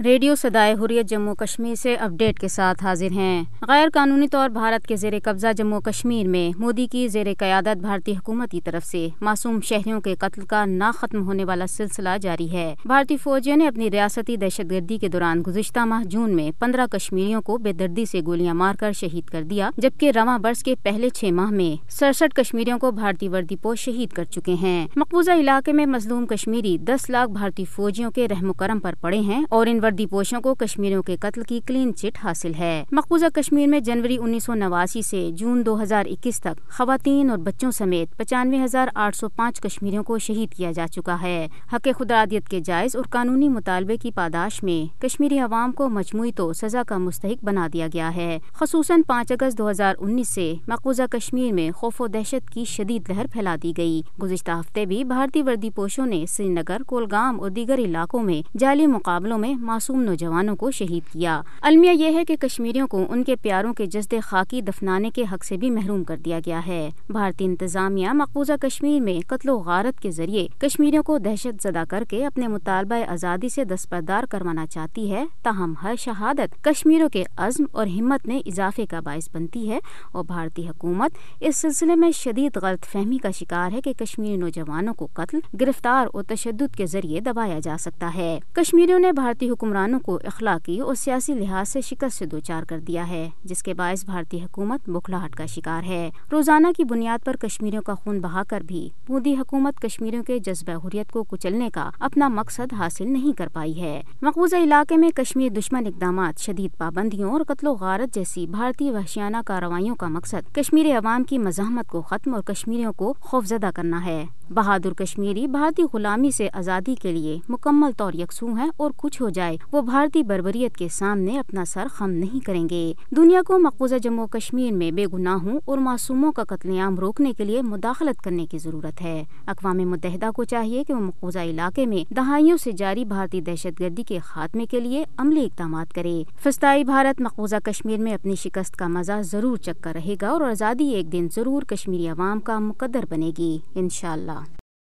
Radio صدائے حریت جموں کشمیر سے update کے ساتھ حاضر ہیں۔ غیر قانونی طور بھارت کے زیر قبضہ جموں کشمیر میں مودی کی زیر قیادت بھارتی حکومت کی طرف سے معصوم شہریوں کے قتل کا نہ ختم ہونے والا سلسلہ جاری ہے۔ بھارتی فوجیوں نے اپنی ریاستی دہشت گردی کے دوران گزشتہ ماہ جون میں 15 کشمیریوں کو بے دردی سے گولیاں مار کر شہید کر دیا، جبکہ رواں برس کے پہلے 6 ماہ میں 67 کشمیریوں کو بھارتی وردی پوش شہید کر چکے ہیں۔ مقبوضہ علاقے میں مظلوم کشمیری 10 لاکھ بھارتی فوجیوں کے رحم و کرم پر پڑے ہیں اور ان وردی پوشوں کو کشمیریوں کے قتل کی کلین چٹ حاصل ہے۔ مقبوضہ کشمیر میں جنوری 1989 سے جون 2021 تک خواتین اور بچوں سمیت 95,805 کشمیریوں کو شہید کیا جا چکا ہے۔ حق خودارادیت کے جائز اور قانونی مطالبے کی پاداش میں کشمیری عوام کو مجموعی طور سزا کا مستحق بنا دیا گیا ہے۔ خصوصاً 5 اگست 2019 سے مقبوضہ کشمیر میں خوف و دہشت کی شدید لہر پھیلا دی گئی۔ گزشتہ ہفتے بھی بھارتی وردی پوشوں نے سری نگر، کولگام اور دیگر علاقوں میں جعلی مقابلوں میں معصوم نوجوانوں کو شہید کیا۔ المیہ یہ ہے کہ کشمیریوں کو ان کے پیاروں کے جسد خاکی دفنانے کے حق سے بھی محروم کر دیا گیا ہے۔ بھارتی انتظامیہ مقبوضہ کشمیر میں قتل و غارت کے ذریعے کشمیریوں کو دہشت زدہ کر کے اپنے مطالبہ آزادی سے دستبردار کروانا چاہتی ہے، تاہم ہر شہادت کشمیریوں کے عزم اور ہمت میں اضافے کا باعث بنتی ہے اور بھارتی حکومت اس سلسلے میں شدید غلط فہمی کا شکار ہے کہ کشمیری نوجوانوں کو قتل، گرفتار اور تشدد کے ذریعے دبایا جا سکتا ہے۔ کشمیریوں نے بھارتی حکمرانوں کو اخلاقی اور سیاسی لحاظ سے شکست سے دوچار کر دیا ہے، جس کے باعث بھارتی حکومت بوکھلاہٹ کا شکار ہے۔ روزانہ کی بنیاد پر کشمیریوں کا خون بہا کر بھی مودی حکومت کشمیریوں کے جذبہ حریت کو کچلنے کا اپنا مقصد حاصل نہیں کر پائی ہے۔ مقبوضہ علاقے میں کشمیر دشمن اقدامات، شدید پابندیوں اور قتل و غارت جیسی بھارتی وحشیانہ کارروائیوں کا مقصد کشمیری عوام کی مزاحمت کو ختم اور کشمیریوں کو خوفزدہ کرنا ہے۔ بہادر کشمیری بھارتی غلامی سے آزادی کے لیے مکمل طور یکسو ہیں اور کچھ ہو جائے وہ بھارتی بربریت کے سامنے اپنا سر خم نہیں کریں گے۔ دنیا کو مقبوضہ جموں کشمیر میں بے گناہوں اور معصوموں کا قتل عام روکنے کے لیے مداخلت کرنے کی ضرورت ہے۔ اقوام متحدہ کو چاہیے کہ وہ مقبوضہ علاقے میں دہائیوں سے جاری بھارتی دہشت گردی کے خاتمے کے لیے عملی اقدامات کرے۔ فسطائی بھارت مقبوضہ کشمیر میں اپنی شکست کا مزہ ضرور چکھ کر رہے گا اور آزادی ایک دن ضرور کشمیری عوام کا مقدر بنے گی، انشاءاللہ۔